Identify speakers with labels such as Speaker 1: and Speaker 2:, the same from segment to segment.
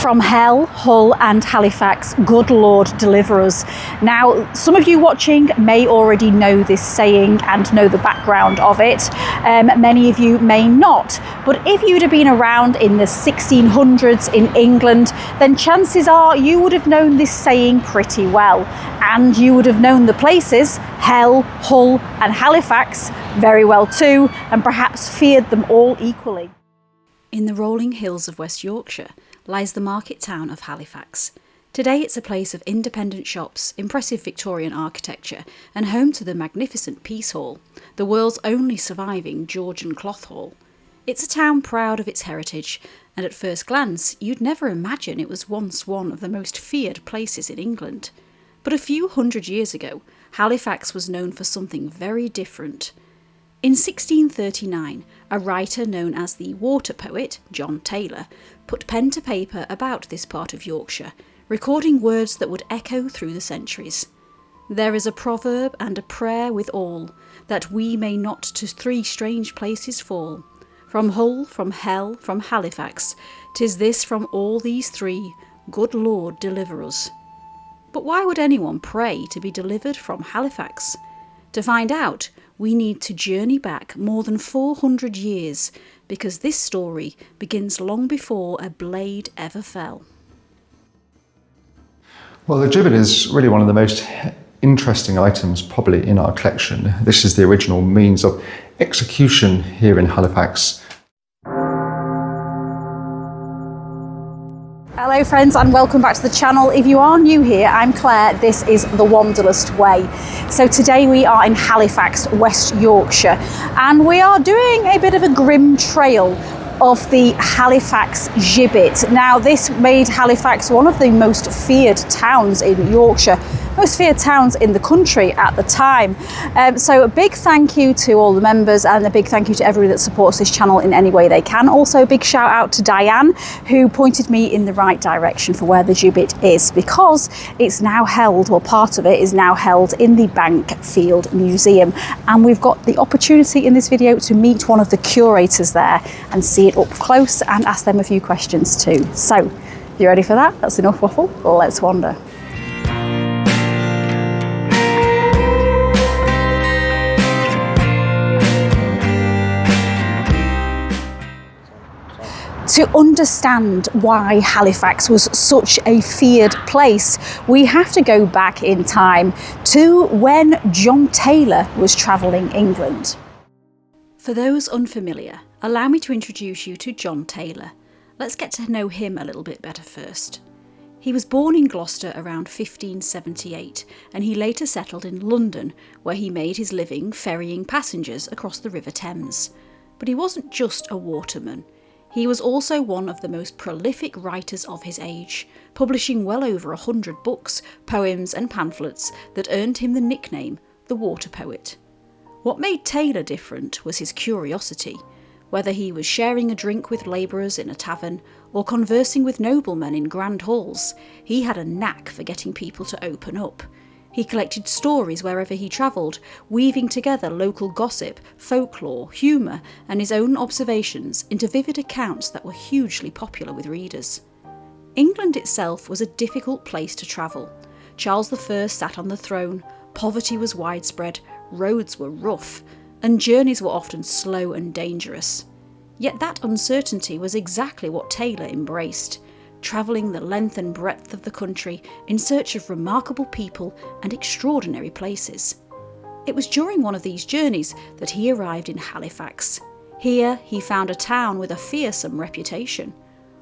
Speaker 1: From hell, Hull and Halifax, good Lord deliver us. Now, some of you watching may already know this saying and know the background of it. Many of you may not. But if you'd have been around in the 1600s in England, then chances are you would have known this saying pretty well. And you would have known the places, Hell, Hull and Halifax, very well too, and perhaps feared them all equally.
Speaker 2: In the rolling hills of West Yorkshire lies the market town of Halifax. Today it's a place of independent shops, impressive Victorian architecture, and home to the magnificent Peace Hall, the world's only surviving Georgian cloth hall. It's a town proud of its heritage, and at first glance you'd never imagine it was once one of the most feared places in England. But a few hundred years ago, Halifax was known for something very different. In 1639, a writer known as the water poet, John Taylor, put pen to paper about this part of Yorkshire, recording words that would echo through the centuries. There is a proverb and a prayer with all, that we may not to three strange places fall. From Hull, from Hell, from Halifax, 'tis this from all these three, good Lord deliver us. But why would anyone pray to be delivered from Halifax? To find out, we need to journey back more than 400 years, because this story begins long before a blade ever fell.
Speaker 3: Well, the gibbet is really one of the most interesting items probably in our collection. This is the original means of execution here in Halifax.
Speaker 1: Hello friends and welcome back to the channel. If you are new here, I'm Claire, this is the Wanderlust way. So today we are in Halifax, West Yorkshire, and we are doing a bit of a grim trail of the Halifax Gibbet. Now this made Halifax one of the most feared towns in Yorkshire, most feared towns in the country at the time. So a big thank you to all the members and a big thank you to everybody that supports this channel in any way they can. Also a big shout out to Diane, who pointed me in the right direction for where the gibbet is, because it's now held, or part of it is now held, in the Bankfield Museum. And we've got the opportunity in this video to meet one of the curators there and see it up close and ask them a few questions too. So, you ready for that? That's enough waffle. Let's wander. To understand why Halifax was such a feared place, we have to go back in time to when John Taylor was travelling England.
Speaker 2: For those unfamiliar, allow me to introduce you to John Taylor. Let's get to know him a little bit better first. He was born in Gloucester around 1578, and he later settled in London, where he made his living ferrying passengers across the River Thames. But he wasn't just a waterman. He was also one of the most prolific writers of his age, publishing well over 100 books, poems and pamphlets that earned him the nickname the Water Poet. What made Taylor different was his curiosity. Whether he was sharing a drink with labourers in a tavern or conversing with noblemen in grand halls, he had a knack for getting people to open up. He collected stories wherever he travelled, weaving together local gossip, folklore, humour and his own observations into vivid accounts that were hugely popular with readers. England itself was a difficult place to travel. Charles I sat on the throne, poverty was widespread, roads were rough, and journeys were often slow and dangerous. Yet that uncertainty was exactly what Taylor embraced, travelling the length and breadth of the country in search of remarkable people and extraordinary places. It was during one of these journeys that he arrived in Halifax. Here he found a town with a fearsome reputation.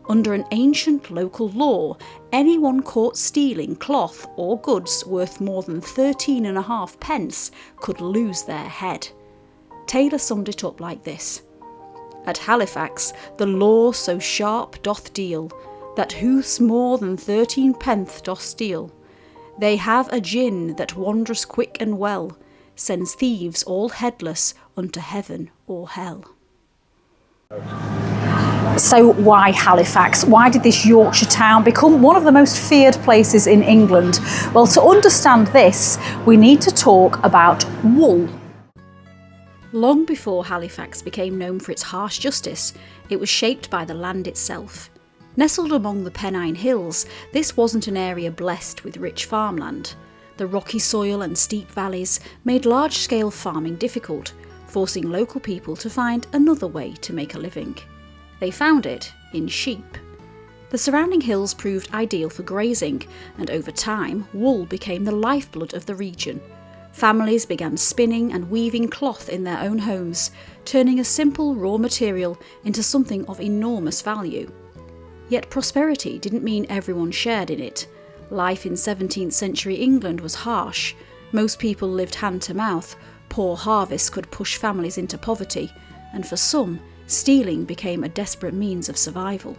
Speaker 2: Under an ancient local law, anyone caught stealing cloth or goods worth more than 13.5 pence could lose their head. Taylor summed it up like this: "At Halifax the law so sharp doth deal, that who's more than 13 pence doth steal. They have a gin that wanders quick and well, sends thieves all headless unto heaven or hell."
Speaker 1: So why Halifax? Why did this Yorkshire town become one of the most feared places in England? Well, to understand this, we need to talk about wool.
Speaker 2: Long before Halifax became known for its harsh justice, it was shaped by the land itself. Nestled among the Pennine Hills, this wasn't an area blessed with rich farmland. The rocky soil and steep valleys made large-scale farming difficult, forcing local people to find another way to make a living. They found it in sheep. The surrounding hills proved ideal for grazing, and over time, wool became the lifeblood of the region. Families began spinning and weaving cloth in their own homes, turning a simple raw material into something of enormous value. Yet prosperity didn't mean everyone shared in it. Life in 17th century England was harsh. Most people lived hand to mouth, poor harvests could push families into poverty, and for some, stealing became a desperate means of survival.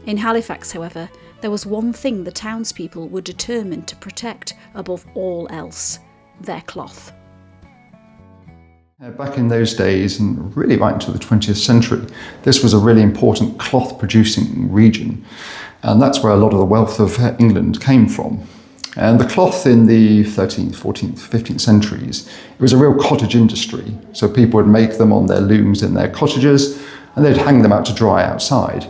Speaker 2: In Halifax, however, there was one thing the townspeople were determined to protect above all else: their cloth.
Speaker 3: Back in those days, and really right into the 20th century, this was a really important cloth-producing region, and that's where a lot of the wealth of England came from. And the cloth in the 13th, 14th, 15th centuries, it was a real cottage industry. So people would make them on their looms in their cottages, and they'd hang them out to dry outside.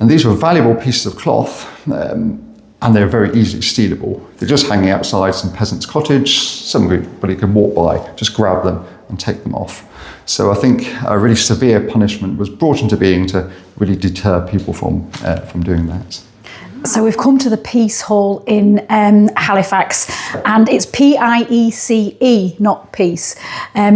Speaker 3: And these were valuable pieces of cloth, and they're very easily stealable. They're just hanging outside some peasant's cottage. Somebody could walk by, just grab them and take them off. So I think a really severe punishment was brought into being to really deter people from doing that.
Speaker 1: So we've come to the Peace Hall in Halifax, and it's Piece, not peace,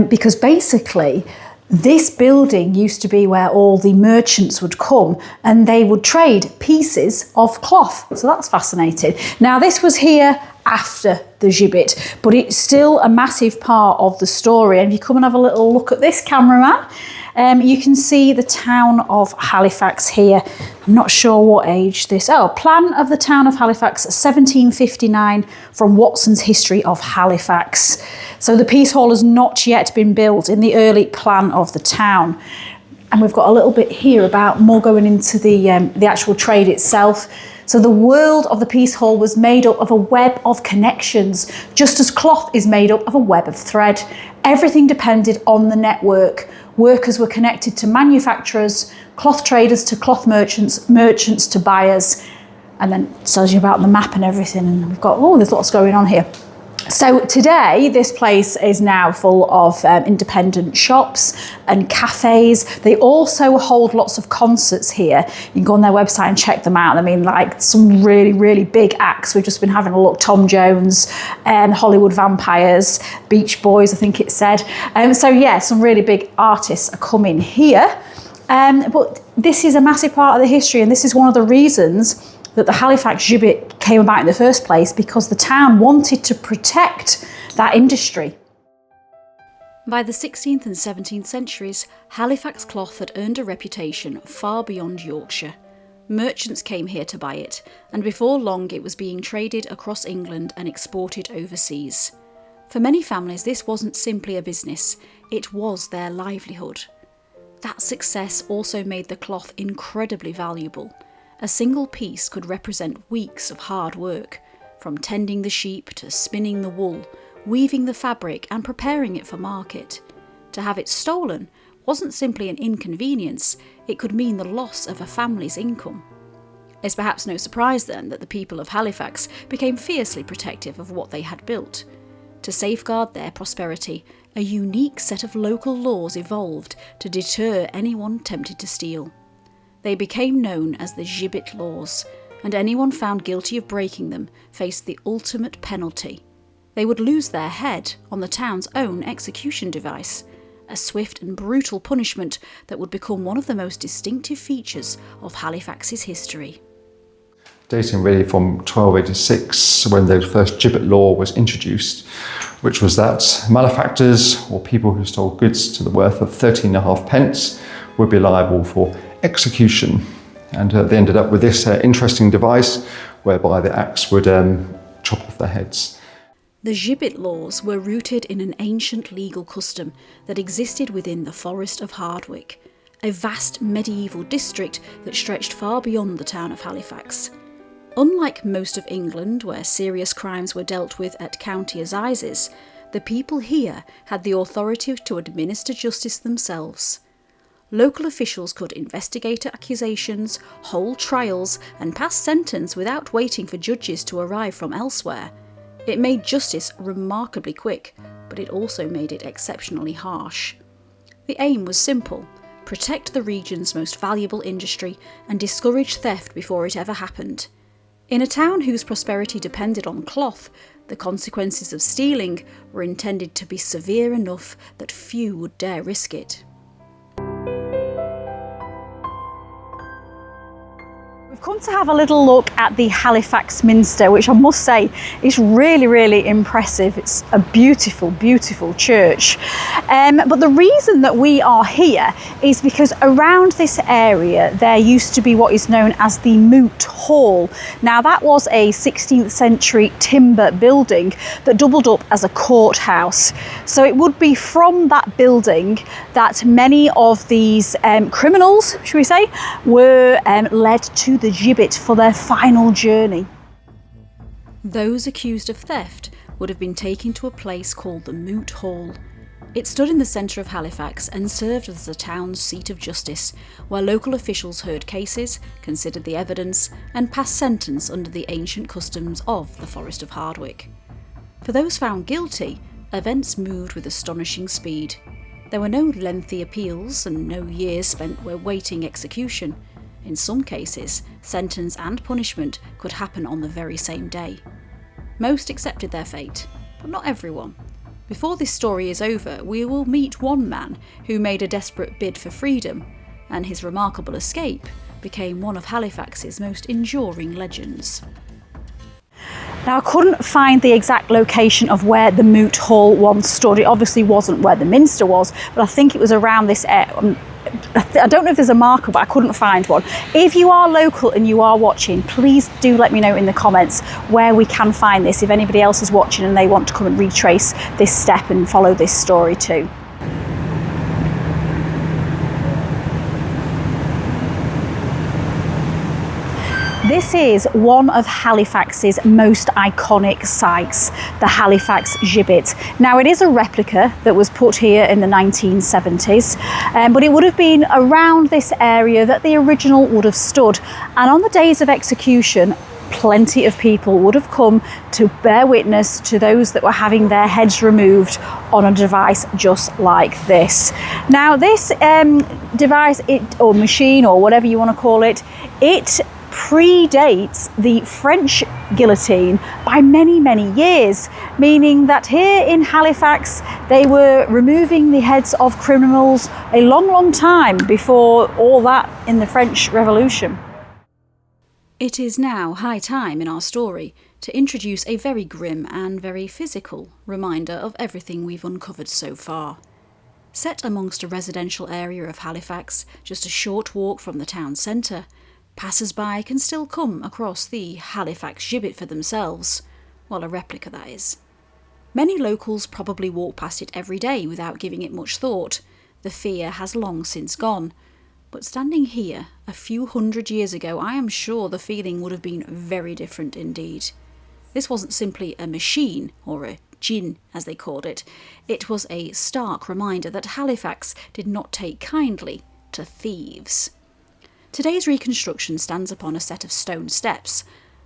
Speaker 1: because basically this building used to be where all the merchants would come and they would trade pieces of cloth. So that's fascinating. Now this was here after the gibbet, but it's still a massive part of the story. And if you come and have a little look at this, cameraman, you can see the town of Halifax here. I'm not sure what age this... Oh, plan of the town of Halifax, 1759, from Watson's History of Halifax. So the Peace Hall has not yet been built in the early plan of the town. And we've got a little bit here about more going into the actual trade itself. So the world of the Peace Hall was made up of a web of connections, just as cloth is made up of a web of thread. Everything depended on the network. Workers were connected to manufacturers, cloth traders to cloth merchants, merchants to buyers, and then it tells you about the map and everything. And we've got, there's lots going on here. So today, this place is now full of independent shops and cafes. They also hold lots of concerts here. You can go on their website and check them out. I mean, like some really, really big acts. We've just been having a look. Tom Jones, Hollywood Vampires, Beach Boys, I think it said. So yeah, some really big artists are coming here. But this is a massive part of the history, and this is one of the reasons that the Halifax Gibbet came about in the first place, because the town wanted to protect that industry.
Speaker 2: By the 16th and 17th centuries, Halifax cloth had earned a reputation far beyond Yorkshire. Merchants came here to buy it, and before long it was being traded across England and exported overseas. For many families, this wasn't simply a business, it was their livelihood. That success also made the cloth incredibly valuable. A single piece could represent weeks of hard work, from tending the sheep to spinning the wool, weaving the fabric and preparing it for market. To have it stolen wasn't simply an inconvenience, it could mean the loss of a family's income. It's perhaps no surprise then that the people of Halifax became fiercely protective of what they had built. To safeguard their prosperity, a unique set of local laws evolved to deter anyone tempted to steal. They became known as the Gibbet Laws, and anyone found guilty of breaking them faced the ultimate penalty. They would lose their head on the town's own execution device, a swift and brutal punishment that would become one of the most distinctive features of Halifax's history.
Speaker 3: Dating really from 1286, when the first Gibbet Law was introduced, which was that malefactors, or people who stole goods to the worth of 13.5 pence, would be liable for execution. And they ended up with this interesting device whereby the axe would chop off their heads.
Speaker 2: The Gibbet Laws were rooted in an ancient legal custom that existed within the Forest of Hardwick, a vast medieval district that stretched far beyond the town of Halifax. Unlike most of England, where serious crimes were dealt with at county assizes, the people here had the authority to administer justice themselves. local officials could investigate accusations, hold trials, and pass sentence without waiting for judges to arrive from elsewhere. It made justice remarkably quick, but it also made it exceptionally harsh. The aim was simple: protect the region's most valuable industry and discourage theft before it ever happened. In a town whose prosperity depended on cloth, the consequences of stealing were intended to be severe enough that few would dare risk it.
Speaker 1: We've come to have a little look at the Halifax Minster, which I must say is really, really impressive. It's a beautiful, beautiful church. But the reason that we are here is because around this area there used to be what is known as the Moot Hall. Now that was a 16th century timber building that doubled up as a courthouse. So it would be from that building that many of these criminals, should we say, were led to the gibbet for their final journey.
Speaker 2: Those accused of theft would have been taken to a place called the Moot Hall. It stood in the centre of Halifax and served as the town's seat of justice, where local officials heard cases, considered the evidence, and passed sentence under the ancient customs of the Forest of Hardwicke. For those found guilty, events moved with astonishing speed. There were no lengthy appeals and no years spent waiting execution. In some cases, sentence and punishment could happen on the very same day. Most accepted their fate, but not everyone. Before this story is over, we will meet one man who made a desperate bid for freedom, and his remarkable escape became one of Halifax's most enduring legends.
Speaker 1: Now, I couldn't find the exact location of where the Moot Hall once stood. It obviously wasn't where the Minster was, but I think it was around this area. I don't know if there's a marker, but I couldn't find one. If you are local and you are watching, please do let me know in the comments where we can find this, if anybody else is watching and they want to come and retrace this step and follow this story too. This is one of Halifax's most iconic sites, the Halifax Gibbet. Now it is a replica that was put here in the 1970s, but it would have been around this area that the original would have stood. And on the days of execution, plenty of people would have come to bear witness to those that were having their heads removed on a device just like this. Now this device, or machine, or whatever you want to call it, it predates the French guillotine by many, many years, meaning that here in Halifax they were removing the heads of criminals a long, long time before all that in the French Revolution.
Speaker 2: It is now high time in our story to introduce a very grim and very physical reminder of everything we've uncovered so far. Set amongst a residential area of Halifax, just a short walk from the town centre, passers-by can still come across the Halifax Gibbet for themselves. Well, a replica, that is. Many locals probably walk past it every day without giving it much thought. The fear has long since gone. But standing here a few hundred years ago, I am sure the feeling would have been very different indeed. This wasn't simply a machine, or a djinn as they called it. It was a stark reminder that Halifax did not take kindly to thieves. Today's reconstruction stands upon a set of stone steps.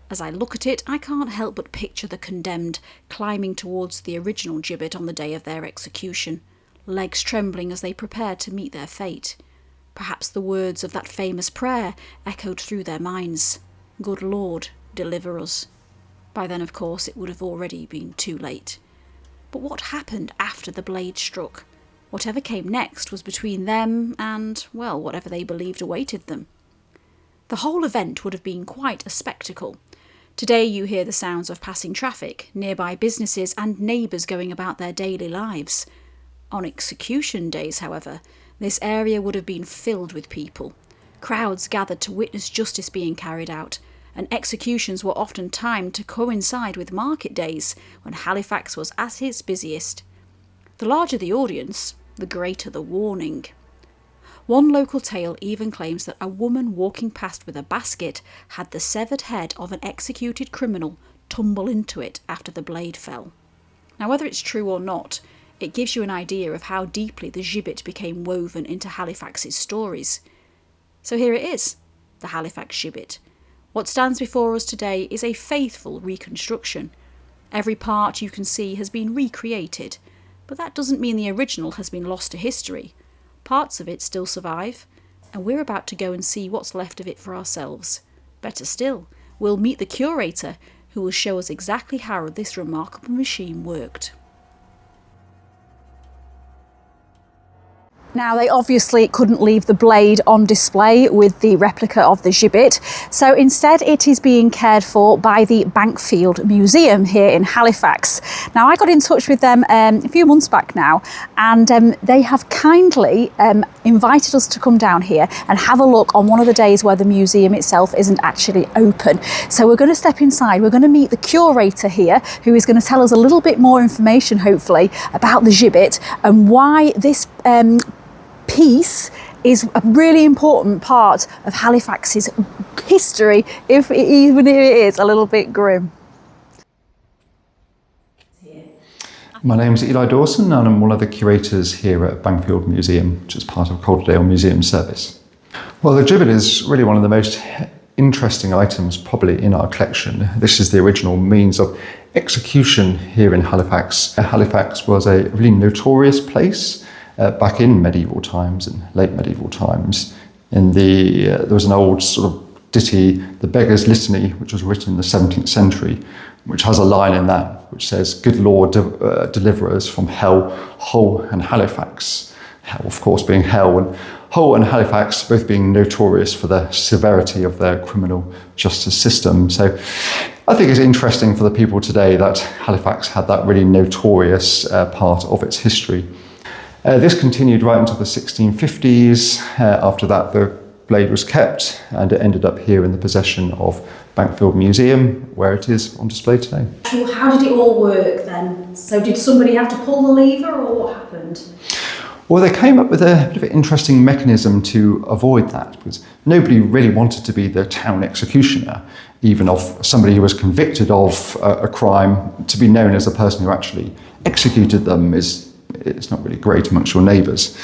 Speaker 2: As I look at it, I can't help but picture the condemned climbing towards the original gibbet on the day of their execution, legs trembling as they prepared to meet their fate. Perhaps the words of that famous prayer echoed through their minds, "Good Lord, deliver us." By then, of course, it would have already been too late. But what happened after the blade struck? Whatever came next was between them and, well, whatever they believed awaited them. The whole event would have been quite a spectacle. Today you hear the sounds of passing traffic, nearby businesses and neighbours going about their daily lives. On execution days, however, this area would have been filled with people. Crowds gathered to witness justice being carried out, and executions were often timed to coincide with market days when Halifax was at its busiest. The larger the audience, the greater the warning. One local tale even claims that a woman walking past with a basket had the severed head of an executed criminal tumble into it after the blade fell. Now, whether it's true or not, It gives you an idea of how deeply the gibbet became woven into Halifax's stories. So here it is, the Halifax Gibbet. What stands before us today is a faithful reconstruction. Every part you can see has been recreated, but that doesn't mean the original has been lost to history. Parts of it still survive, and we're about to go and see what's left of it for ourselves. Better still, we'll meet the curator, who will show us exactly how this remarkable machine worked.
Speaker 1: Now, they obviously couldn't leave the blade on display with the replica of the gibbet, so instead it is being cared for by the Bankfield Museum here in Halifax. Now, I got in touch with them a few months back now, and they have kindly invited us to come down here and have a look on one of the days where the museum itself isn't actually open. So we're going to step inside, we're going to meet the curator here, who is going to tell us a little bit more information, hopefully, about the gibbet and why this piece is a really important part of Halifax's history, even if it is a little bit grim.
Speaker 3: My name's Eli Dawson and I'm one of the curators here at Bankfield Museum, which is part of Calderdale Museum Service. Well, the gibbet is really one of the most interesting items probably in our collection. This is the original means of execution here in Halifax. Halifax was a really notorious place back in medieval times and late medieval times. There was an old sort of ditty, the Beggar's Litany, which was written in the 17th century, which has a line in that which says, "Good Lord, deliver us from hell, Hull and Halifax." Hell, of course, being hell, and Hull and Halifax both being notorious for the severity of their criminal justice system. So I think it's interesting for the people today that Halifax had that really notorious part of its history. This continued right until the 1650s. After that, the blade was kept and it ended up here in the possession of Bankfield Museum, where it is on display today.
Speaker 1: How did it all work then? So did somebody have to pull the lever, or what happened?
Speaker 3: Well, they came up with a bit of an interesting mechanism to avoid that, because nobody really wanted to be the town executioner, even of somebody who was convicted of a crime. To be known as the person who actually executed them it's not really great amongst your neighbours.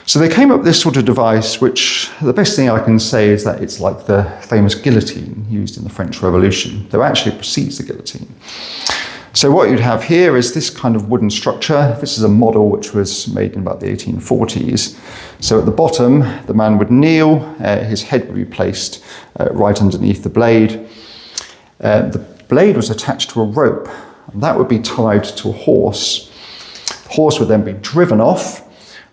Speaker 3: So they came up with this sort of device, which the best thing I can say is that it's like the famous guillotine used in the French Revolution, though actually it precedes the guillotine. So what you'd have here is this kind of wooden structure. This is a model which was made in about the 1840s. So at the bottom, the man would kneel, his head would be placed right underneath the blade. The blade was attached to a rope, and that would be tied to a horse. The horse would then be driven off.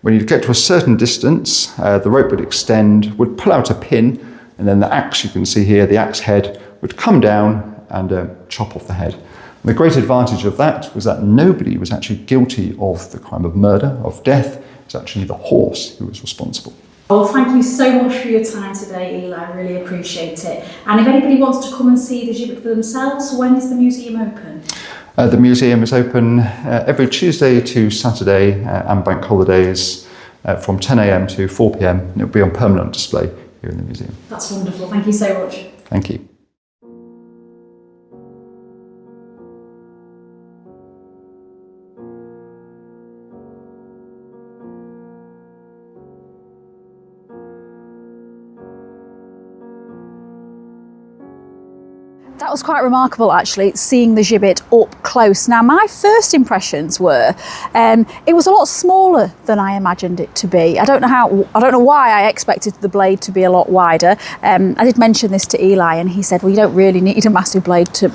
Speaker 3: When you'd get to a certain distance, the rope would extend, would pull out a pin, and then the axe, you can see here, the axe head would come down and chop off the head. And the great advantage of that was that nobody was actually guilty of the crime of murder, of death. It was actually the horse who was responsible.
Speaker 1: Well, thank you so much for your time today, Eli. I really appreciate it. And if anybody wants to come and see the gibbet for themselves, when is the museum open?
Speaker 3: The museum is open every Tuesday to Saturday and bank holidays from 10 a.m. to 4 p.m. and it'll be on permanent display here in the museum.
Speaker 1: That's wonderful. Thank you so much.
Speaker 3: Thank you.
Speaker 1: That was quite remarkable, actually, seeing the gibbet up close. Now, my first impressions were it was a lot smaller than I imagined it to be. I don't know why I expected the blade to be a lot wider. I did mention this to Eli, and he said, "Well, you don't really need a massive blade to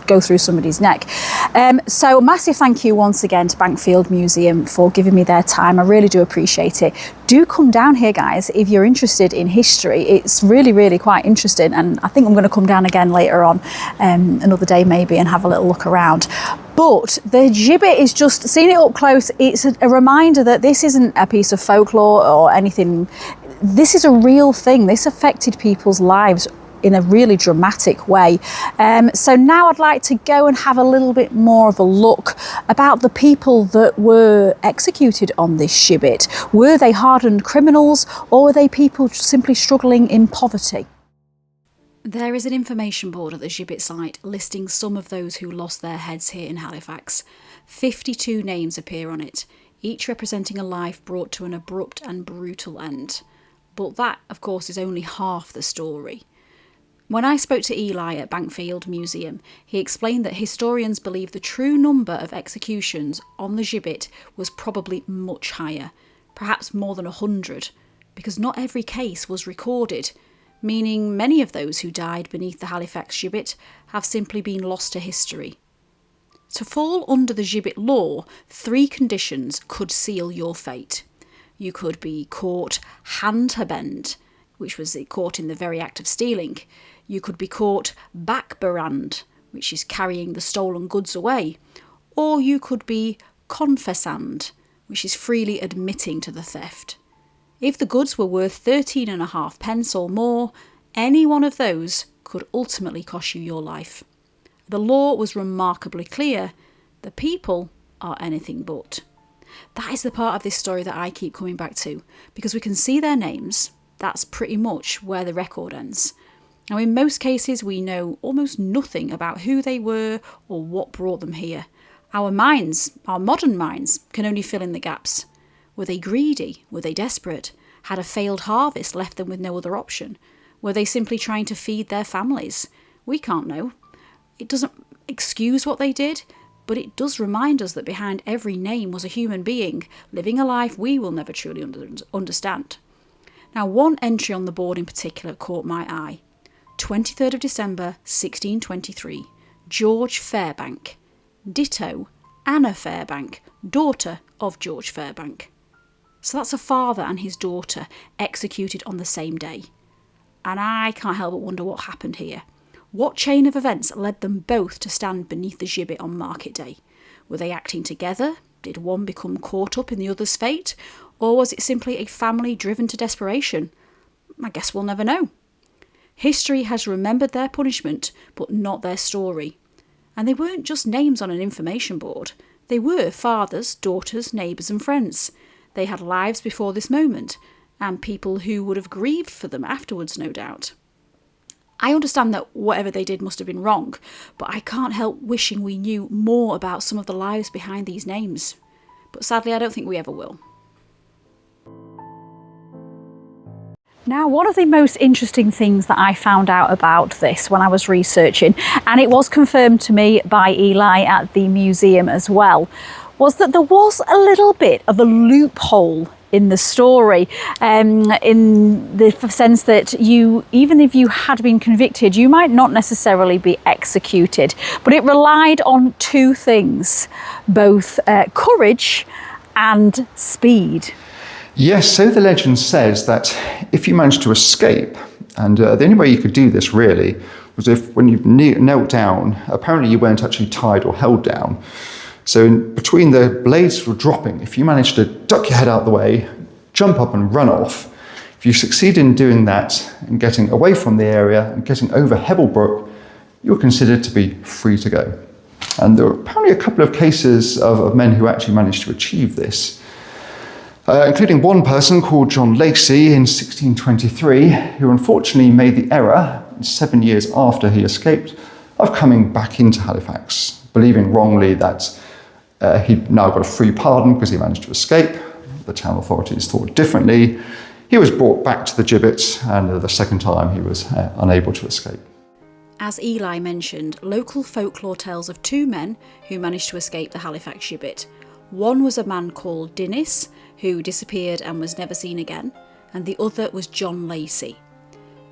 Speaker 1: go through somebody's neck." So, massive thank you once again to Bankfield Museum for giving me their time. I really do appreciate it. Do come down here, guys, if you're interested in history. It's really, really quite interesting, and I think I'm going to come down again later on, another day maybe, and have a little look around. But the gibbet is just, seeing it up close, it's a reminder that this isn't a piece of folklore or anything. This is a real thing. This affected people's lives in a really dramatic way. So now I'd like to go and have a little bit more of a look about the people that were executed on this gibbet. Were they hardened criminals, or were they people simply struggling in poverty?
Speaker 2: There is an information board at the gibbet site listing some of those who lost their heads here in Halifax. 52 names appear on it, each representing a life brought to an abrupt and brutal end. But that, of course, is only half the story. When I spoke to Eli at Bankfield Museum, he explained that historians believe the true number of executions on the gibbet was probably much higher, perhaps more than 100, because not every case was recorded, meaning many of those who died beneath the Halifax Gibbet have simply been lost to history. To fall under the Gibbet Law, 3 conditions could seal your fate. You could be caught handhabend, which was caught in the very act of stealing. You could be caught backberand, which is carrying the stolen goods away. Or you could be confessand, which is freely admitting to the theft. If the goods were worth 13.5 pence or more, any one of those could ultimately cost you your life. The law was remarkably clear. The people are anything but. That is the part of this story that I keep coming back to, because we can see their names. That's pretty much where the record ends. Now, in most cases, we know almost nothing about who they were or what brought them here. Our minds, our modern minds, can only fill in the gaps. Were they greedy? Were they desperate? Had a failed harvest left them with no other option? Were they simply trying to feed their families? We can't know. It doesn't excuse what they did, but it does remind us that behind every name was a human being, living a life we will never truly understand. Now, one entry on the board in particular caught my eye. 23rd of December 1623, George Fairbank. Ditto, Anna Fairbank, daughter of George Fairbank. So that's a father and his daughter executed on the same day. And I can't help but wonder what happened here. What chain of events led them both to stand beneath the gibbet on market day? Were they acting together? Did one become caught up in the other's fate? Or was it simply a family driven to desperation? I guess we'll never know. History has remembered their punishment, but not their story. And they weren't just names on an information board. They were fathers, daughters, neighbours and friends. They had lives before this moment, and people who would have grieved for them afterwards, no doubt. I understand that whatever they did must have been wrong, but I can't help wishing we knew more about some of the lives behind these names. But sadly, I don't think we ever will.
Speaker 1: Now, one of the most interesting things that I found out about this when I was researching, and it was confirmed to me by Eli at the museum as well, was that there was a little bit of a loophole in the story, in the sense that even if you had been convicted, you might not necessarily be executed. But it relied on 2 things, both courage and speed.
Speaker 3: Yes, so the legend says that if you managed to escape, and the only way you could do this really was if when you knelt down, apparently you weren't actually tied or held down. So between the blades were dropping, if you managed to duck your head out the way, jump up and run off, if you succeed in doing that and getting away from the area and getting over Hebble Brook, you were considered to be free to go. And there were apparently a couple of cases of men who actually managed to achieve this. Including one person called John Lacey in 1623, who unfortunately made the error, 7 years after he escaped, of coming back into Halifax, believing wrongly that he'd now got a free pardon because he managed to escape. The town authorities thought differently. He was brought back to the gibbet, and the second time he was unable to escape.
Speaker 2: As Eli mentioned, local folklore tells of 2 men who managed to escape the Halifax Gibbet. One was a man called Dinis, who disappeared and was never seen again, and the other was John Lacey.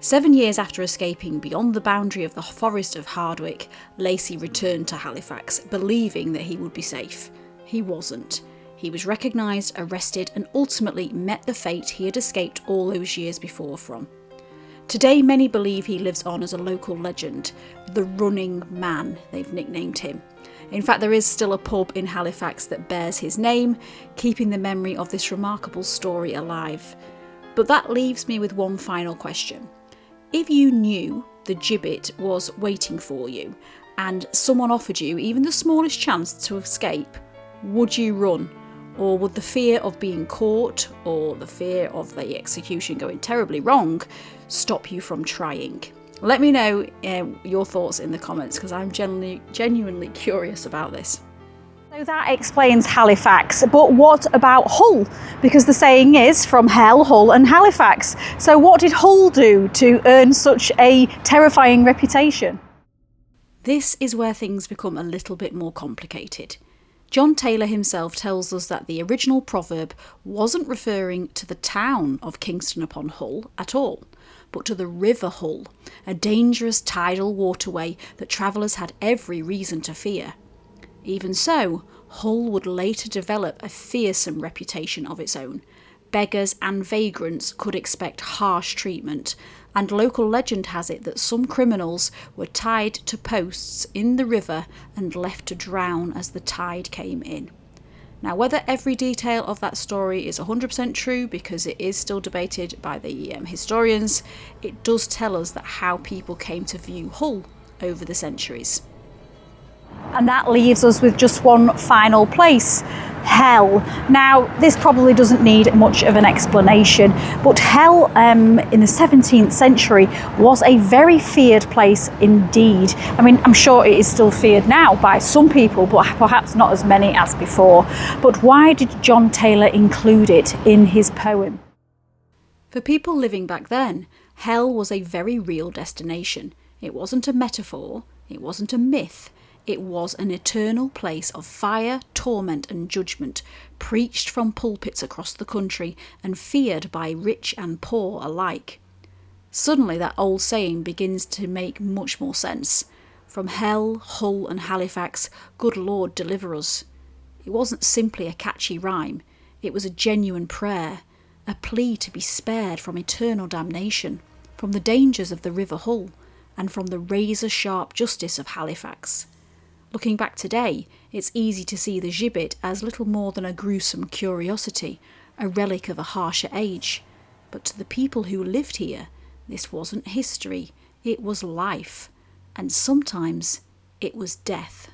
Speaker 2: 7 years after escaping beyond the boundary of the Forest of Hardwick, Lacey returned to Halifax, believing that he would be safe. He wasn't. He was recognised, arrested, and ultimately met the fate he had escaped all those years before from. Today, many believe he lives on as a local legend, the Running Man, they've nicknamed him. In fact, there is still a pub in Halifax that bears his name, keeping the memory of this remarkable story alive. But that leaves me with one final question. If you knew the gibbet was waiting for you and someone offered you even the smallest chance to escape, would you run? Or would the fear of being caught or the fear of the execution going terribly wrong stop you from trying? Let me know your thoughts in the comments, because I'm genuinely curious about this.
Speaker 1: So that explains Halifax, but what about Hull? Because the saying is, from hell, Hull and Halifax. So what did Hull do to earn such a terrifying reputation?
Speaker 2: This is where things become a little bit more complicated. John Taylor himself tells us that the original proverb wasn't referring to the town of Kingston upon Hull at all, but to the River Hull, a dangerous tidal waterway that travellers had every reason to fear. Even so, Hull would later develop a fearsome reputation of its own. Beggars and vagrants could expect harsh treatment, and local legend has it that some criminals were tied to posts in the river and left to drown as the tide came in. Now, whether every detail of that story is 100% true, because it is still debated by the historians, it does tell us that how people came to view Hull over the centuries.
Speaker 1: And that leaves us with just one final place, hell. Now, this probably doesn't need much of an explanation, but hell in the 17th century was a very feared place indeed. I mean, I'm sure it is still feared now by some people, but perhaps not as many as before. But why did John Taylor include it in his poem?
Speaker 2: For people living back then, hell was a very real destination. It wasn't a metaphor, it wasn't a myth. It was an eternal place of fire, torment and judgment, preached from pulpits across the country and feared by rich and poor alike. Suddenly that old saying begins to make much more sense. From hell, Hull and Halifax, good Lord deliver us. It wasn't simply a catchy rhyme, it was a genuine prayer, a plea to be spared from eternal damnation, from the dangers of the River Hull, and from the razor-sharp justice of Halifax. Looking back today, it's easy to see the gibbet as little more than a gruesome curiosity, a relic of a harsher age. But to the people who lived here, this wasn't history, it was life. And sometimes it was death.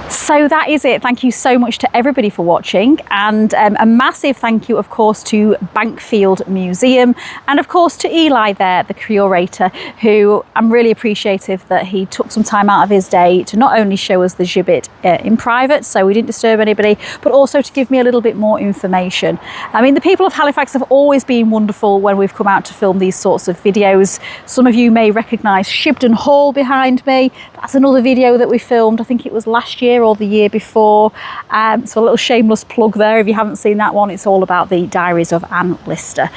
Speaker 1: So that is it. Thank you so much to everybody for watching, and a massive thank you of course to Bankfield Museum, and of course to Eli there, the curator, who I'm really appreciative that he took some time out of his day to not only show us the gibbet in private, so we didn't disturb anybody, but also to give me a little bit more information. I mean, the people of Halifax have always been wonderful when we've come out to film these sorts of videos. Some of you may recognise Shibden Hall behind me. That's another video that we filmed, I think it was last year or the year before, so a little shameless plug there if you haven't seen that one. It's all about the Diaries of Anne Lister.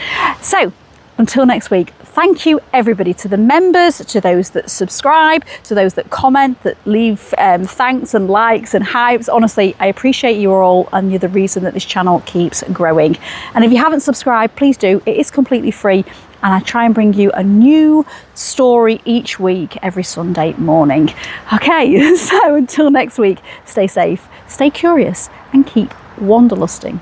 Speaker 1: So until next week, thank you everybody, to the members, to those that subscribe, to those that comment, that leave thanks and likes and hypes. Honestly, I appreciate you all, and you're the reason that this channel keeps growing. And if you haven't subscribed, please do. It is completely free, and I try and bring you a new story each week, every Sunday morning. Okay, so until next week, stay safe, stay curious, and keep wanderlusting.